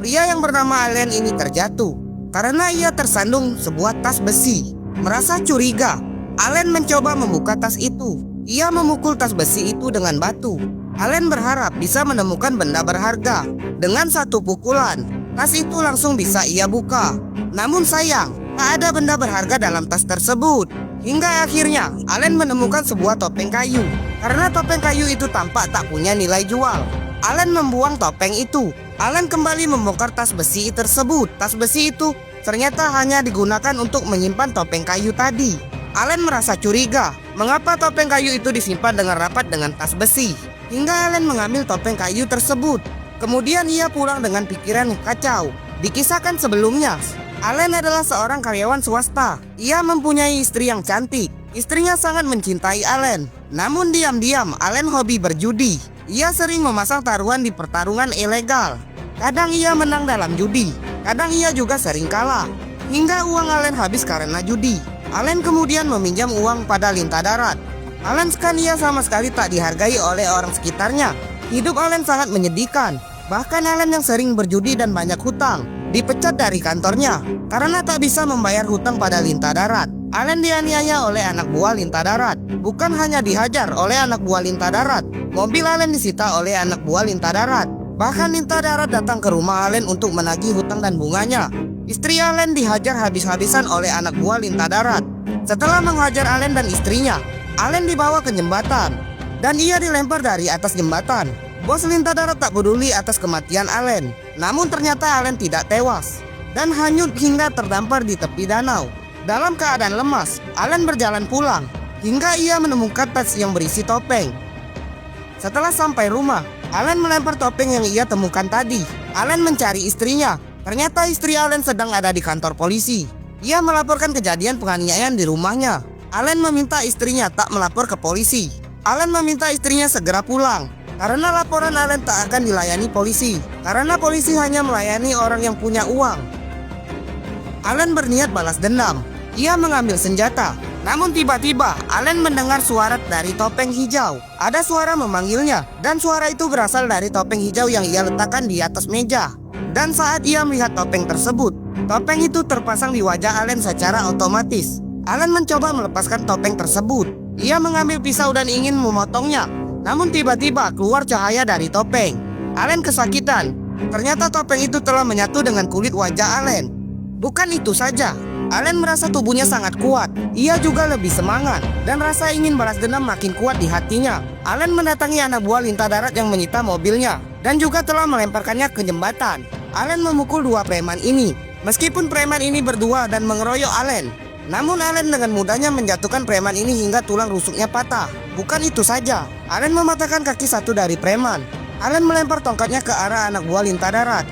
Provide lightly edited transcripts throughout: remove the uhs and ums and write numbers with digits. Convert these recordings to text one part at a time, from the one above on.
Pria yang bernama Allen ini terjatuh karena ia tersandung sebuah tas besi. Merasa curiga, Allen mencoba membuka tas itu. Ia memukul tas besi itu dengan batu. Allen berharap bisa menemukan benda berharga. Dengan satu pukulan, tas itu langsung bisa ia buka. Namun sayang, tak ada benda berharga dalam tas tersebut. Hingga akhirnya Allen menemukan sebuah topeng kayu. Karena topeng kayu itu tampak tak punya nilai jual, Allen membuang topeng itu. Allen kembali membongkar tas besi tersebut. Tas besi itu ternyata hanya digunakan untuk menyimpan topeng kayu tadi. Allen merasa curiga, mengapa topeng kayu itu disimpan dengan rapat dengan tas besi. Hingga Allen mengambil topeng kayu tersebut. Kemudian ia pulang dengan pikiran yang kacau. Dikisahkan sebelumnya, Allen adalah seorang karyawan swasta. Ia mempunyai istri yang cantik. Istrinya sangat mencintai Allen. Namun diam-diam Allen hobi berjudi. Ia sering memasang taruhan di pertarungan ilegal. Kadang ia menang dalam judi, kadang ia juga sering kalah. Hingga uang Allen habis karena judi. Allen kemudian meminjam uang pada lintah darat. Allen Scania sama sekali tak dihargai oleh orang sekitarnya. Hidup Allen sangat menyedihkan. Bahkan Allen yang sering berjudi dan banyak hutang dipecat dari kantornya karena tak bisa membayar hutang pada lintah darat. Allen dianiaya oleh anak buah lintah darat. Bukan hanya dihajar oleh anak buah lintah darat, mobil Allen disita oleh anak buah lintah darat. Bahkan lintah darat datang ke rumah Allen untuk menagih hutang dan bunganya. Istri Allen dihajar habis-habisan oleh anak buah lintah darat. Setelah menghajar Allen dan istrinya, Allen dibawa ke jembatan dan ia dilempar dari atas jembatan. Bos lintah darat tak peduli atas kematian Allen. Namun ternyata Allen tidak tewas dan hanyut hingga terdampar di tepi danau. Dalam keadaan lemas, Allen berjalan pulang hingga ia menemukan tas yang berisi topeng. Setelah sampai rumah, Allen melempar topeng yang ia temukan tadi. Allen mencari istrinya. Ternyata istri Allen sedang ada di kantor polisi. Ia melaporkan kejadian penganiayaan di rumahnya. Allen meminta istrinya tak melapor ke polisi. Allen meminta istrinya segera pulang karena laporan Allen tak akan dilayani polisi. Karena polisi hanya melayani orang yang punya uang. Allen berniat balas dendam. Ia mengambil senjata. Namun tiba-tiba Allen mendengar suara dari topeng hijau. Ada suara memanggilnya, dan suara itu berasal dari topeng hijau yang ia letakkan di atas meja. Dan saat ia melihat topeng tersebut, topeng itu terpasang di wajah Allen secara otomatis. Allen mencoba melepaskan topeng tersebut. Ia mengambil pisau dan ingin memotongnya. Namun tiba-tiba keluar cahaya dari topeng. Allen kesakitan. Ternyata topeng itu telah menyatu dengan kulit wajah Allen. Bukan itu saja, Allen merasa tubuhnya sangat kuat. Ia juga lebih semangat dan rasa ingin balas dendam makin kuat di hatinya. Allen mendatangi anak buah lintah darat yang menyita mobilnya dan juga telah melemparkannya ke jembatan. Allen memukul dua preman ini. Meskipun preman ini berdua dan mengeroyok Allen, namun Allen dengan mudahnya menjatuhkan preman ini hingga tulang rusuknya patah. Bukan itu saja, Allen mematahkan kaki satu dari preman. Allen melempar tongkatnya ke arah anak buah lintah darat.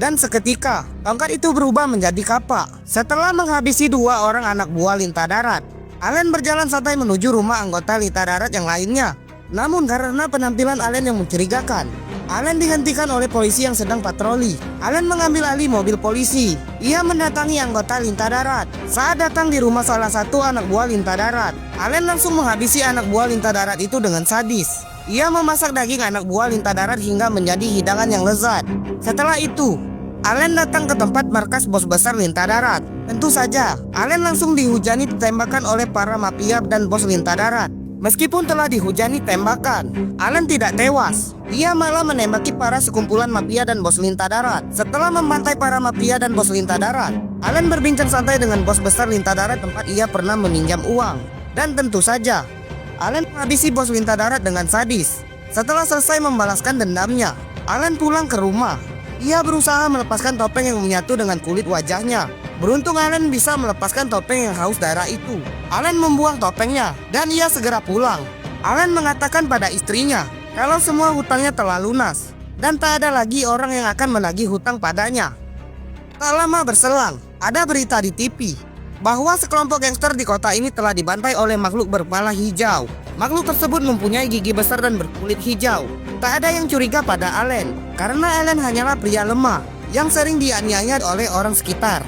Dan seketika, tongkat itu berubah menjadi kapak. Setelah menghabisi dua orang anak buah lintah darat, Allen berjalan santai menuju rumah anggota lintah darat yang lainnya. Namun karena penampilan Allen yang mencurigakan, Allen dihentikan oleh polisi yang sedang patroli. Allen mengambil alih mobil polisi. Ia mendatangi anggota lintah darat. Saat datang di rumah salah satu anak buah lintah darat, Allen langsung menghabisi anak buah lintah darat itu dengan sadis. Ia memasak daging anak buah lintah darat hingga menjadi hidangan yang lezat. Setelah itu, Allen datang ke tempat markas bos besar lintah darat. Tentu saja, Allen langsung dihujani tembakan oleh para mafia dan bos lintah darat. Meskipun telah dihujani tembakan, Allen tidak tewas. Ia malah menembaki para sekumpulan mafia dan bos lintah darat. Setelah membantai para mafia dan bos lintah darat, Allen berbincang santai dengan bos besar lintah darat tempat ia pernah meminjam uang. Dan tentu saja, Allen menghabisi bos lintah darat dengan sadis. Setelah selesai membalaskan dendamnya, Allen pulang ke rumah. Ia berusaha melepaskan topeng yang menyatu dengan kulit wajahnya. Beruntung Allen bisa melepaskan topeng yang haus darah itu. Allen membuang topengnya dan ia segera pulang. Allen mengatakan pada istrinya kalau semua hutangnya telah lunas dan tak ada lagi orang yang akan menagih hutang padanya. Tak lama berselang, ada berita di TV bahwa sekelompok gangster di kota ini telah dibantai oleh makhluk berkepala hijau. Makhluk tersebut mempunyai gigi besar dan berkulit hijau. Tak ada yang curiga pada Allen, karena Allen hanyalah pria lemah yang sering dianiaya oleh orang sekitar.